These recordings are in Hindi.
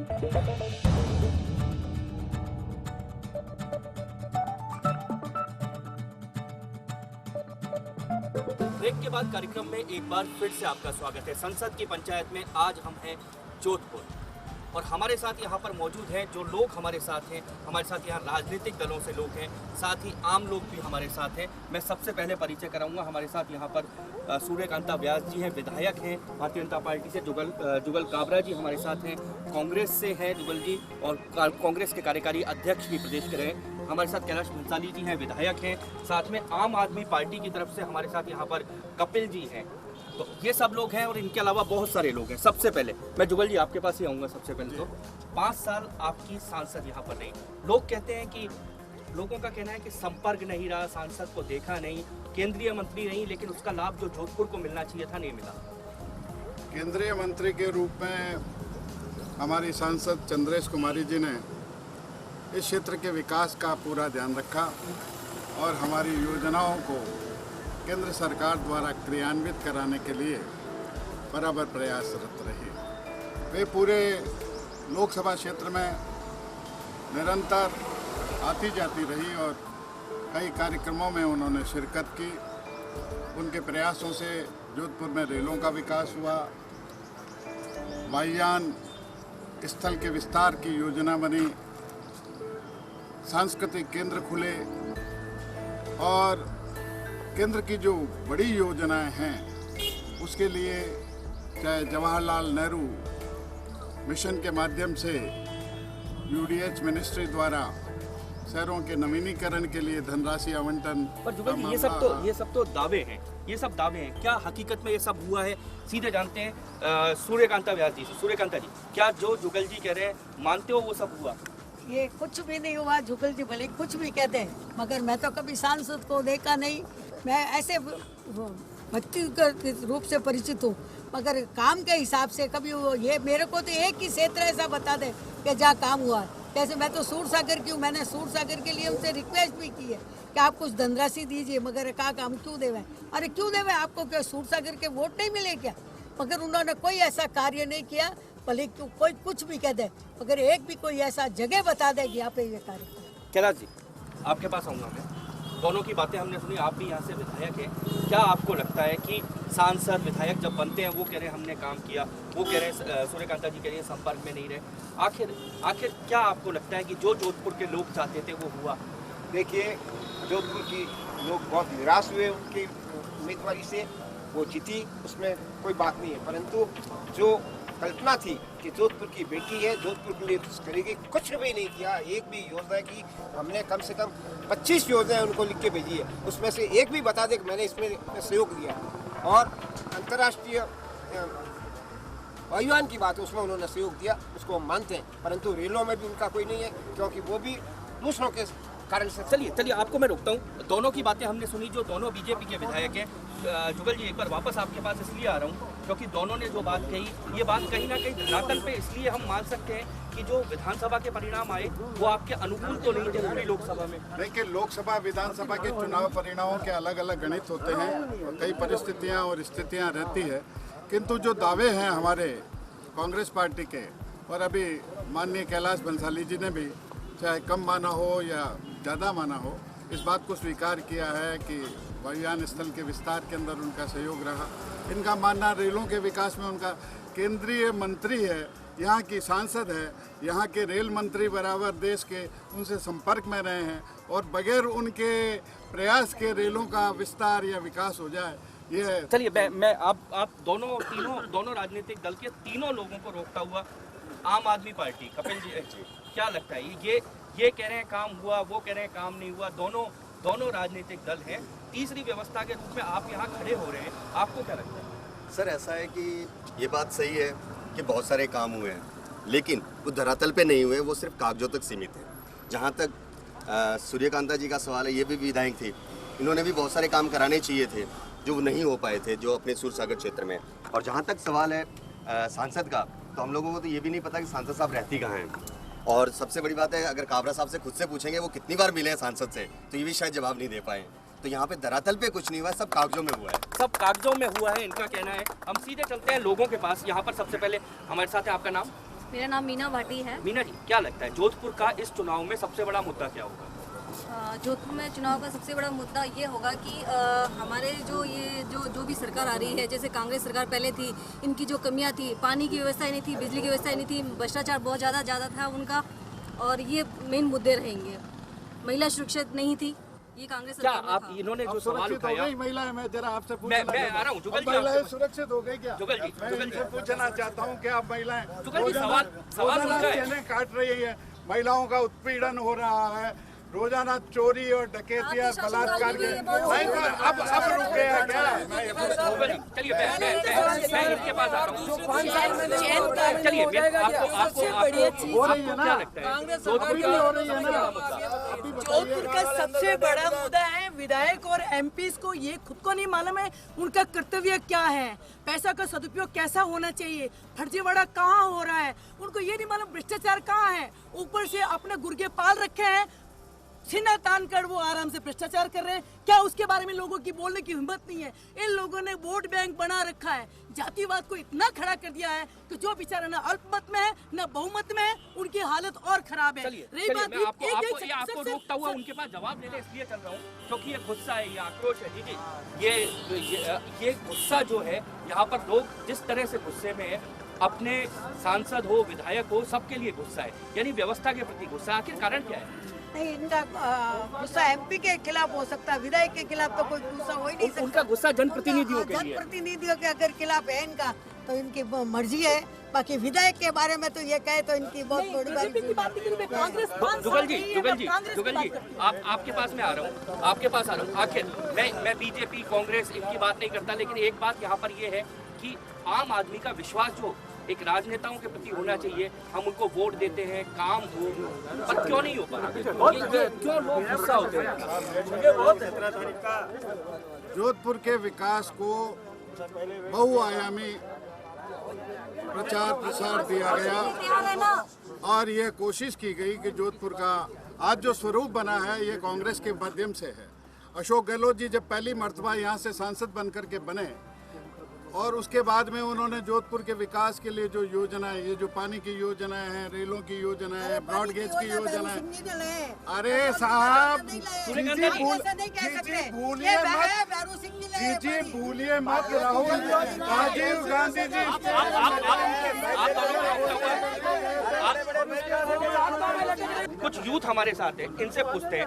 ब्रेक के बाद कार्यक्रम में एक बार फिर से आपका स्वागत है। संसद की पंचायत में आज हम हैं जोधपुर और हमारे साथ यहाँ पर मौजूद हैं जो लोग हमारे साथ हैं। हमारे साथ यहाँ राजनीतिक दलों से लोग हैं, साथ ही आम लोग भी हमारे साथ हैं। मैं सबसे पहले परिचय कराऊंगा। हमारे साथ यहाँ पर सूर्यकांता व्यास जी हैं, विधायक हैं भारतीय जनता पार्टी से। जुगल काबरा जी हमारे साथ हैं, कांग्रेस से हैं जुगल जी, और कांग्रेस के कार्यकारी अध्यक्ष भी प्रदेश के रहे। हमारे साथ कैलाश भंसाली जी हैं, विधायक हैं। साथ में आम आदमी पार्टी की तरफ से हमारे साथ यहाँ पर कपिल जी हैं। तो ये सब लोग हैं और इनके अलावा बहुत सारे लोग हैं। सबसे पहले मैं जुगल जी आपके पास ही आऊँगा। सबसे पहले तो 5 साल आपकी सांसद यहाँ पर रही। लोग कहते हैं कि लोगों का कहना है कि संपर्क नहीं रहा, सांसद को देखा नहीं, केंद्रीय मंत्री नहीं, लेकिन उसका लाभ जो जोधपुर को मिलना चाहिए था नहीं मिला। केंद्रीय मंत्री के रूप में हमारी सांसद चंद्रेश कुमारी जी ने इस क्षेत्र के विकास का पूरा ध्यान रखा और हमारी योजनाओं को केंद्र सरकार द्वारा क्रियान्वित कराने के लिए बराबर प्रयासरत रही। वे पूरे लोकसभा क्षेत्र में निरंतर आती जाती रही और कई कार्यक्रमों में उन्होंने शिरकत की। उनके प्रयासों से जोधपुर में रेलों का विकास हुआ, वायुयान स्थल के विस्तार की योजना बनी, सांस्कृतिक केंद्र खुले और केंद्र की जो बड़ी योजनाएं हैं उसके लिए चाहे जवाहरलाल नेहरू मिशन के माध्यम से यूडीएच मिनिस्ट्री द्वारा शहरों के नवीनीकरण के लिए धनराशि आवंटन। पर जुगल जी ये सब तो दावे हैं, ये सब दावे हैं। क्या हकीकत में ये सब हुआ है? सीधे जानते हैं सूर्यकांता व्यास जी से। सूर्यकांता जी, क्या जो जुगल जी कह रहे हैं मानते हो वो सब हुआ? ये कुछ भी नहीं हुआ। जुगल जी भले कुछ भी कहते हैं, मगर मैं तो कभी सांसद को देखा नहीं। मैं ऐसे व्यक्तिगत रूप से परिचित हूँ, मगर काम के हिसाब से कभी वो ये मेरे को तो एक ही क्षेत्र ऐसा बता दे कि जहाँ काम हुआ है। जैसे मैं तो सूरसागर की हूँ, मैंने सूरसागर के लिए उनसे रिक्वेस्ट भी की है कि आप कुछ धनराशि दीजिए, मगर कहा काम क्यों देवे? अरे क्यों देवे? आपको क्या सूरसागर के वोट नहीं मिले क्या? मगर उन्होंने कोई ऐसा कार्य नहीं किया। भले क्यों कोई कुछ भी कह दे, मगर एक भी कोई ऐसा जगह बता दे कि यहाँ पे ये कार्य। कैलाश जी आपके पास आऊँगा मैं। दोनों की बातें हमने सुनी, आप भी यहाँ से विधायक हैं। क्या आपको लगता है कि सांसद विधायक जब बनते हैं वो कह रहे हैं हमने काम किया, वो कह रहे हैं सूर्यकांता जी कह रहे हैं संपर्क में नहीं रहे, आखिर क्या आपको लगता है कि जो जोधपुर के लोग चाहते थे वो हुआ? देखिए, जोधपुर की लोग बहुत निराश हुए उनकी उम्मीदवारी से। वो जीती, उसमें कोई बात नहीं है, परंतु जो कल्पना थी कि जोधपुर की बेटी है, जोधपुर के लिए कुछ करेगी, कुछ भी नहीं किया। एक भी योजना की हमने कम से कम 25 योजनाएं उनको लिख के भेजी है, उसमें से एक भी बता दे कि मैंने इसमें सहयोग दिया। और अंतर्राष्ट्रीय वायुयान की बात है, उसमें उन्होंने सहयोग दिया, उसको हम मानते हैं, परंतु रेलों में भी उनका कोई नहीं है, क्योंकि वो भी दूसरों के कारण से। चलिए आपको मैं रोकता हूँ। दोनों की बातें हमने सुनी, जो दोनों बीजेपी के विधायक हैं। जुगल जी एक बार वापस आपके पास इसलिए आ रहा हूँ क्योंकि दोनों ने जो बात कही, ये बात कहीं ना कहीं धरातल पे इसलिए हम मान सकते हैं कि जो विधानसभा के परिणाम आए वो आपके अनुकूल तो नहीं थे पूरी लोकसभा में। देखिए, लोकसभा विधानसभा के चुनाव परिणामों के अलग अलग गणित होते हैं और कई परिस्थितियां और स्थितियां रहती है, किंतु जो दावे हैं हमारे कांग्रेस पार्टी के, और अभी माननीय कैलाश भंसाली जी ने भी चाहे कम माना हो या ज़्यादा माना हो, इस बात को स्वीकार किया है कि वायुयान स्थल के विस्तार के अंदर उनका सहयोग रहा। इनका मानना रेलों के विकास में उनका, केंद्रीय मंत्री है, यहाँ की सांसद है, यहाँ के रेल मंत्री बराबर देश के उनसे संपर्क में रहे हैं, और बगैर उनके प्रयास के रेलों का विस्तार या विकास हो जाए, ये। चलिए मैं आप दोनों राजनीतिक दल के तीनों लोगों को रोकता हुआ, आम आदमी पार्टी कपिल जी, क्या लगता है ये कह रहे हैं काम हुआ, वो कह रहे हैं काम नहीं हुआ, दोनों राजनीतिक दल हैं, तीसरी व्यवस्था के रूप में आप यहाँ खड़े हो रहे हैं, आपको क्या लगता है? सर, ऐसा है कि ये बात सही है कि बहुत सारे काम हुए हैं, लेकिन वो धरातल पे नहीं हुए, वो सिर्फ कागजों तक सीमित है। जहाँ तक सूर्यकांता जी का सवाल है, ये भी विधायक थे, इन्होंने भी बहुत सारे काम कराने चाहिए थे जो नहीं हो पाए थे, जो अपने सूरसागर क्षेत्र में। और जहाँ तक सवाल है सांसद का, तो हम लोगों को तो ये भी नहीं पता कि सांसद साहब रहती कहाँ हैं। और सबसे बड़ी बात है, अगर काबरा साहब से खुद से पूछेंगे वो कितनी बार मिले हैं सांसद से, तो ये भी शायद जवाब नहीं दे पाए। तो यहाँ पे धरातल पे कुछ नहीं हुआ, सब कागजों में हुआ है। सब कागजों में हुआ है, इनका कहना है। हम सीधे चलते हैं लोगों के पास। यहाँ पर सबसे पहले हमारे साथ है, आपका नाम? मेरा नाम मीना भाटी है। मीना जी, क्या लगता है जोधपुर का इस चुनाव में सबसे बड़ा मुद्दा क्या होगा? जोधपुर में चुनाव का सबसे बड़ा मुद्दा ये होगा कि हमारे जो भी सरकार आ रही है, जैसे कांग्रेस सरकार पहले थी, इनकी जो कमियां थी, पानी की व्यवस्था नहीं थी, बिजली की व्यवस्था नहीं थी, भ्रष्टाचार बहुत ज़्यादा था उनका, और ये मेन मुद्दे रहेंगे। महिला सुरक्षित नहीं थी, ये कांग्रेस क्या सरकार में आप था। इन्होंने जो सवाल सुरक्षित हो उठाया, गई महिलाएं? मैं जरा आपसे मैं आ रहा हूँ जुगल जी, महिलाएं आपसे- सुरक्षित हो गई क्या? जुगल जी, मैं जुगल इनसे जी। पूछना चाहता हूँ कि आप महिलाएं जुगल जी, सवाल रोजाना उनका है। चैलेंज काट रही है, महिलाओं का उत्पीड़न हो रहा है, रोजाना चोरी और डकैती और बलात्कार के नहीं, तो अब रुक गया क्या? जुगल जी, चलिए मैं इनके पास आ रहा हूँ। चलिए आपको हो रही है ना, क्या लगता है अभी भी हो रही है ना? जोधपुर का सबसे बड़ा मुद्दा है विधायक और एमपीज को ये खुद को नहीं मालूम है उनका कर्तव्य क्या है, पैसा का सदुपयोग कैसा होना चाहिए, फर्जीवाड़ा कहाँ हो रहा है, उनको ये नहीं मालूम भ्रष्टाचार कहाँ है। ऊपर से अपने गुर्गे पाल रखे हैं, सीना तान कर वो आराम से भ्रष्टाचार कर रहे हैं। क्या उसके बारे में लोगों की बोलने की हिम्मत नहीं है? इन लोगों ने वोट बैंक बना रखा है, जातिवाद को इतना खड़ा कर दिया है कि जो बेचारा ना अल्पमत में है ना बहुमत में है, उनकी हालत और खराब है। चलिए रही चलिए, बात मैं आपको एक आपको रोकता हुआ उनके पास जवाब देने इसलिए चल रहा हूँ क्योंकि ये गुस्सा है, ये आक्रोश है। जी ये गुस्सा जो है, यहाँ पर लोग जिस तरह से गुस्से में है, अपने सांसद हो, विधायक हो, सबके लिए गुस्सा है, यानी व्यवस्था के प्रति गुस्सा। आखिर कारण क्या है? नहीं, इनका गुस्सा एमपी के खिलाफ हो सकता है, विधायक के खिलाफ तो कोई गुस्सा हो ही नहीं सकता। उनका गुस्सा जनप्रतिनिधियों के लिए है। जनप्रतिनिधियों के अगर खिलाफ है इनका तो इनकी मर्जी है। बाकी विधायक के बारे में तो ये कहे तो इनकी बहुत बड़ी जुगल जी, आपके पास मैं आ रहा हूँ, आपके पास आ रहा हूँ। आखिर मैं बीजेपी, कांग्रेस इनकी बात नहीं करता, लेकिन एक बात यहाँ पर ये है कि आम आदमी का विश्वास जो एक राजनेताओं के प्रति होना चाहिए, हम उनको वोट देते हैं, काम हो, पर क्यों नहीं हो पा रहा? क्यों लोग गुस्सा होते हैं? जोधपुर के विकास को बहुआयामी प्रचार प्रसार दिया गया और ये कोशिश की गई कि जोधपुर का आज जो स्वरूप बना है ये कांग्रेस के माध्यम से है। अशोक गहलोत जी जब पहली मर्तबा यहाँ से सांसद बनकर के बने और उसके बाद में उन्होंने जोधपुर के विकास के लिए जो योजनाएं, ये जो पानी की योजनाएं हैं, रेलों की योजनाएं हैं, ब्रॉडगेज की योजनाएं, अरे साहब भूलिए मत राहुल राजीव गांधी जी कुछ यूथ हमारे साथ है, इनसे पूछते हैं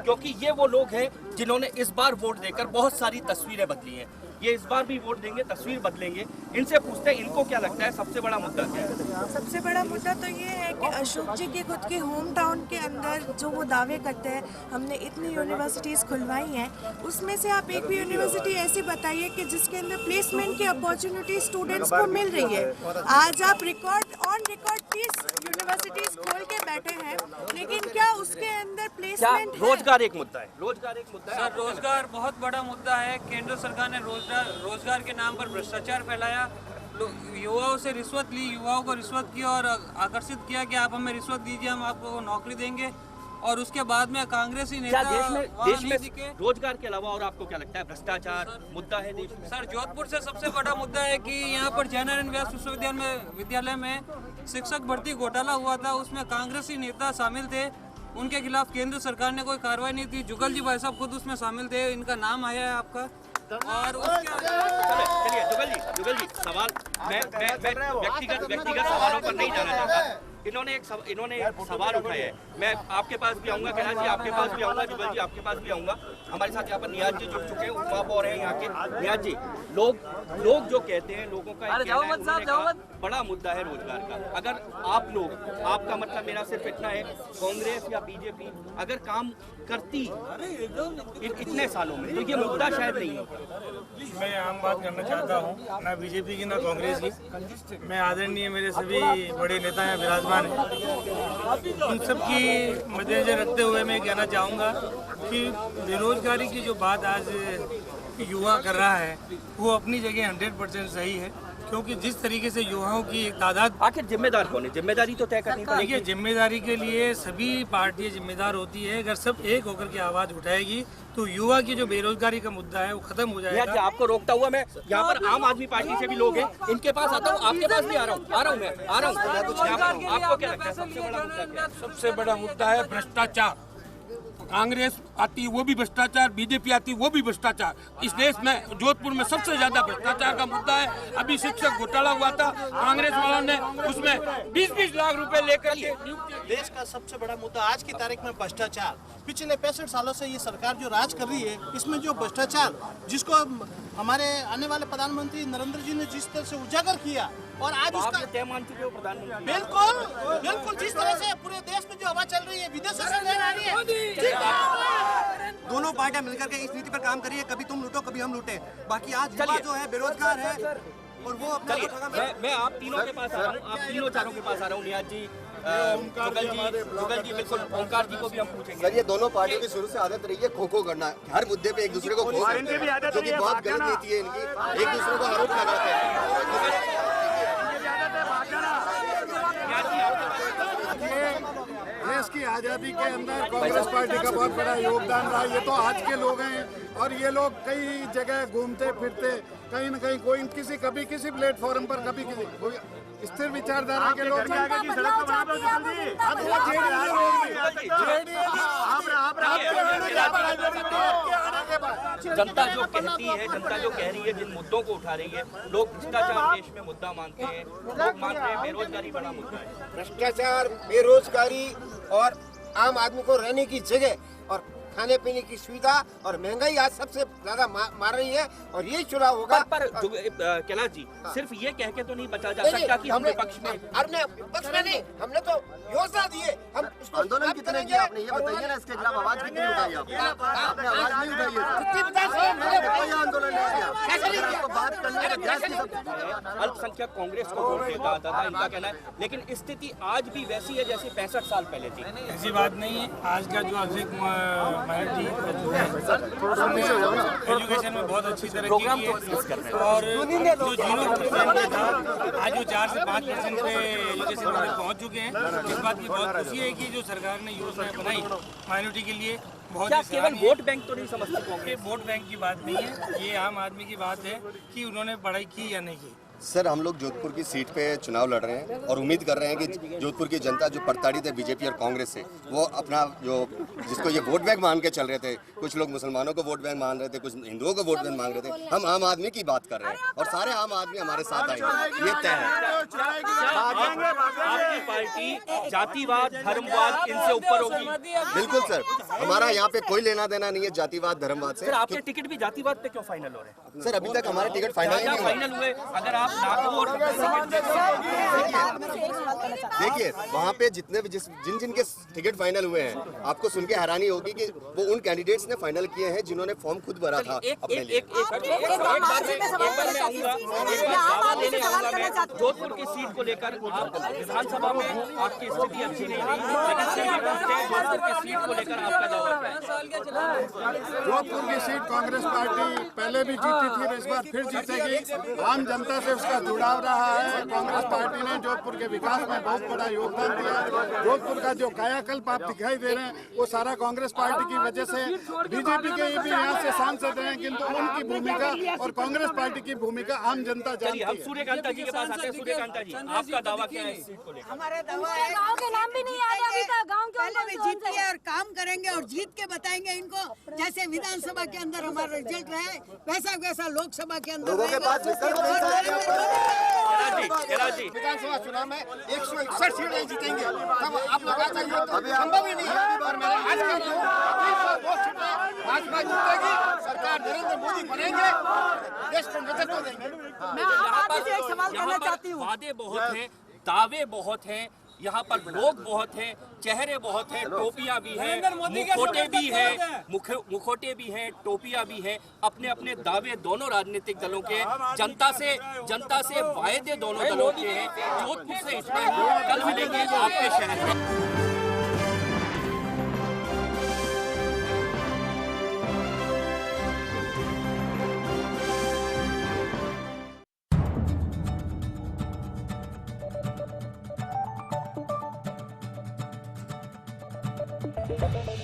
क्योंकि ये वो लोग हैं जिन्होंने इस बार वोट देकर बहुत सारी तस्वीरें बदली हैं, ये इस बार भी वोट देंगे, तस्वीर बदलेंगे। इनसे पूछते हैं इनको क्या लगता है सबसे बड़ा मुद्दा क्या है? सबसे बड़ा मुद्दा तो ये है कि अशोक जी के खुद के होम टाउन के अंदर जो वो दावे करते हैं, हमने इतनी यूनिवर्सिटीज़ खुलवाई हैं, उसमें से आप एक भी यूनिवर्सिटी ऐसी बताइए कि जिसके अंदर प्लेसमेंट की अपॉर्चुनिटी स्टूडेंट्स को मिल रही है। आज आप ऑन रिकॉर्ड 30 यूनिवर्सिटीज़ खोल के बैठे हैं, लेकिन क्या उसके अंदर प्लेसमेंट है? रोजगार एक मुद्दा है, रोजगार एक मुद्दा है। सर, रोजगार बहुत बड़ा मुद्दा है। केंद्र सरकार ने रोजगार के नाम पर भ्रष्टाचार फैलाया, युवाओं से रिश्वत ली, युवाओं को रिश्वत की और आकर्षित किया कि आप हमें रिश्वत दीजिए, हम आपको नौकरी देंगे, और उसके बाद में कांग्रेसी नेता देश में रोजगार के अलावा और आपको क्या लगता है भ्रष्टाचार मुद्दा है देश में? सर, जोधपुर से सबसे बड़ा मुद्दा है कि यहाँ पर जयनारायण व्यास विश्वविद्यालय में शिक्षक भर्ती घोटाला हुआ था, उसमें कांग्रेसी नेता शामिल थे, उनके खिलाफ केंद्र सरकार ने कोई कार्रवाई नहीं की। जुगल जी भाई साहब खुद उसमें शामिल थे, इनका नाम आया है आपका। और चलिए जुगल जी सवाल मैं व्यक्तिगत सवालों पर नहीं जाना चाहता। इन्होंने एक सवाल उठाया है, मैं आपके पास भी आऊंगा, कैलाश जी आपके पास भी आऊंगा, जुगल जी आपके पास भी आऊंगा। हमारे साथ यहाँ पर नियाज जी जुड़ चुके हैं, उपमहापौर हैं यहाँ के। नियाज जी, लोग जो कहते हैं, लोगों का एक कहना है, उन्होंने कहा बड़ा मुद्दा है रोजगार का। अगर आप लोग, आपका मतलब मेरा सिर्फ इतना है, कांग्रेस या बीजेपी अगर काम करती इतने सालों में तो ये मुद्दा शायद नहीं होता। मैं आम बात करना चाहता हूँ, ना बीजेपी की ना कांग्रेस की। मैं आदरणीय मेरे सभी बड़े नेता हैं, विराजमान हैं, उन सब की मद्देनजर रखते हुए मैं कहना चाहूँगा कि बेरोजगारी की जो बात आज युवा कर रहा है वो अपनी जगह 100% सही है, क्योंकि जिस तरीके से युवाओं की एक तादाद, आखिर जिम्मेदार कौन है? जिम्मेदारी तो तय करनी पड़ेगी। देखिए जिम्मेदारी के लिए सभी पार्टियां जिम्मेदार होती है। अगर सब एक होकर के आवाज उठाएगी तो युवा की जो बेरोजगारी का मुद्दा है वो खत्म हो जाएगा। जी, आपको रोकता हुआ मैं यहाँ पर आम आदमी पार्टी से भी लोग हैं, इनके पास आता हूँ, आपके पास भी आ रहा हूँ आपको क्या लगता है सबसे बड़ा मुद्दा है भ्रष्टाचार। कांग्रेस आती वो भी भ्रष्टाचार, बीजेपी आती वो भी भ्रष्टाचार। इस देश में जोधपुर में सबसे ज्यादा भ्रष्टाचार का मुद्दा है। अभी शिक्षक घोटाला हुआ था, कांग्रेस वालों ने उसमें 20-20 लाख रुपए लेकर के। देश का सबसे बड़ा मुद्दा आज की तारीख में भ्रष्टाचार। पिछले 65 सालों से ये सरकार जो राज कर रही है, इसमें जो भ्रष्टाचार जिसको हमारे आने वाले प्रधानमंत्री नरेंद्र जी ने जिस तरह से उजागर किया, और आज उसका तय मान चुके हो प्रधानमंत्री। बिल्कुल जिस तरह से पूरे देश में जो हवा चल रही है, विदेशों से लहर आ रही है। दोनों पार्टियां मिलकर के इस नीति पर काम करिए, कभी तुम लूटो कभी हम लूटे। बाकी आज युवा जो है बेरोजगार है और वो अपना मैं आप तीनों के पास आ रहा हूँ, आप तीनों चारों के पास आ रहा हूँ। नियाज जी, जुगल जी, बिल्कुल ओंकार जी को भी हम पूछेंगे। सर, ये दोनों पार्टियों की शुरू से आदत रही है खो खो करना, हर मुद्दे पे एक दूसरे को खो सकते हैं, जो कि बहुत गलत नीति है इनकी। एक दूसरे को आरोप लगाते हैं। देश की आज़ादी के अंदर कांग्रेस पार्टी का बहुत बड़ा योगदान रहा। ये तो आज के लोग हैं और ये लोग कई जगह घूमते फिरते कहीं न कहीं कोई कभी किसी प्लेटफॉर्म पर कभी किसी स्थिर विचारधारा के लोग जनता जो कहती है, जनता जो कह रही है, जिन मुद्दों को उठा रही है, लोग भ्रष्टाचार देश में मुद्दा मानते हैं, लोग मानते हैं बेरोजगारी बड़ा मुद्दा है। भ्रष्टाचार, बेरोजगारी और आम आदमी को रहने की जगह और खाने पीने की सुविधा और महंगाई आज सबसे ज्यादा मार रही है, और यही चुनाव होगा। पर कैलाश जी, सिर्फ ये कह के तो नहीं बचा जा सकता कि हम विपक्ष में, हमने विपक्ष में नहीं, हमने तो योजना दी है। हम उसको आंदोलन कितने किया आपने, ये बताइए ना। इसके खिलाफ आवाज कितनी उठाई आपने? आवाज नहीं उठाई है, कोई आंदोलन नहीं किया। बात करने अल्पसंख्यक कांग्रेस को वोट देता आता था, इनका कहना है, लेकिन स्थिति आज भी वैसी है जैसे 65 साल पहले थी। ऐसी बात नहीं है। आज का जो माइनॉरिटी जो है उसने एजुकेशन में बहुत अच्छी तरक्की की है, और जो 0% था आज वो 4 से 5% पे एजुकेशन में पहुंच चुके हैं। इस बात की बहुत खुशी है कि जो सरकार ने योजना बनाई माइनॉरिटी के लिए बहुत ही केवल वोट बैंक तो नहीं समझते कांग्रेस? वोट बैंक की बात नहीं है, ये आम आदमी की बात है कि उन्होंने पढ़ाई की या नहीं की। सर, हम लोग जोधपुर की सीट पे चुनाव लड़ रहे हैं और उम्मीद कर रहे हैं कि जोधपुर की जनता जो प्रताड़ित है बीजेपी और कांग्रेस से, वो अपना जो जिसको ये वोट बैंक मान के चल रहे थे, कुछ लोग मुसलमानों को वोट बैंक मान रहे थे, कुछ हिंदुओं को वोट बैंक मांग रहे थे, हम आम आदमी की बात कर रहे हैं और सारे आम आदमी हमारे साथ आएंगे, ये तय है। आपकी पार्टी जातिवाद, धर्मवाद इनसे ऊपर होगी? बिल्कुल सर, हमारा यहाँ पे कोई लेना देना नहीं है जातिवाद धर्मवाद से। सर, आपके टिकट भी जातिवाद पे क्यों फाइनल हो रहे हैं? सर, अभी तक हमारे टिकट फाइनल हुए। अगर आप नागौर, देखिए वहाँ पे जितने भी जिन के टिकट फाइनल हुए हैं, आपको सुन के हैरानी होगी कि वो उन कैंडिडेट्स ने फाइनल किए हैं जिन्होंने फॉर्म खुद भरा था अपने लिए। जोधपुर की सीट को लेकर विधानसभा में आपकी स्थिति अच्छी नहीं रही, जोधपुर की सीट को लेकर आपका दावा है? जोधपुर की सीट कांग्रेस पार्टी पहले भी जीती थी, इस बार फिर जीतेगी। आम जनता से उसका जुड़ाव रहा है। कांग्रेस पार्टी ने जोधपुर के विकास में बहुत बड़ा योगदान दिया। जोधपुर का जो कायाकल्प आप दिखाई दे रहे हैं वो सारा कांग्रेस पार्टी की वजह से। बीजेपी के भी यहाँ से सांसद हैं, किंतु उनकी भूमिका और कांग्रेस पार्टी की भूमिका आम जनता जानती है। हम सूर्यकांता जी के पास आते हैं। सूर्यकांता जी, आपका दावा क्या है इस सीट को लेकर? हमारा दावा है, गांव के नाम भी नहीं याद अभी तक, गांव के पहले भी जीत के और काम करेंगे और जीत के बताएंगे इनको। जैसे विधानसभा के अंदर हमारा रिजल्ट रहे वैसा लोकसभा के अंदर विधानसभा चुनाव में 161 सीट नहीं जीतेंगे, तब आप लगा चाहिए तो संभव ही नहीं है। और मैं आज भाजपा जीतेगी, सरकार नरेंद्र मोदी बनेंगे, देश को नेतृत्व देंगे। मैं आप से एक सवाल करना चाहती हूँ। वादे बहुत हैं, दावे बहुत हैं, यहाँ पर लोग बहुत हैं, चेहरे बहुत हैं, टोपियां भी हैं, मुखोटे भी हैं, मुखोटे भी हैं, टोपियां भी हैं। अपने अपने दावे दोनों राजनीतिक दलों के, जनता से वायदे दोनों दलों के हैं। जोधपुर से इतना ही, कल मिलेंगे आपके शहर में। है।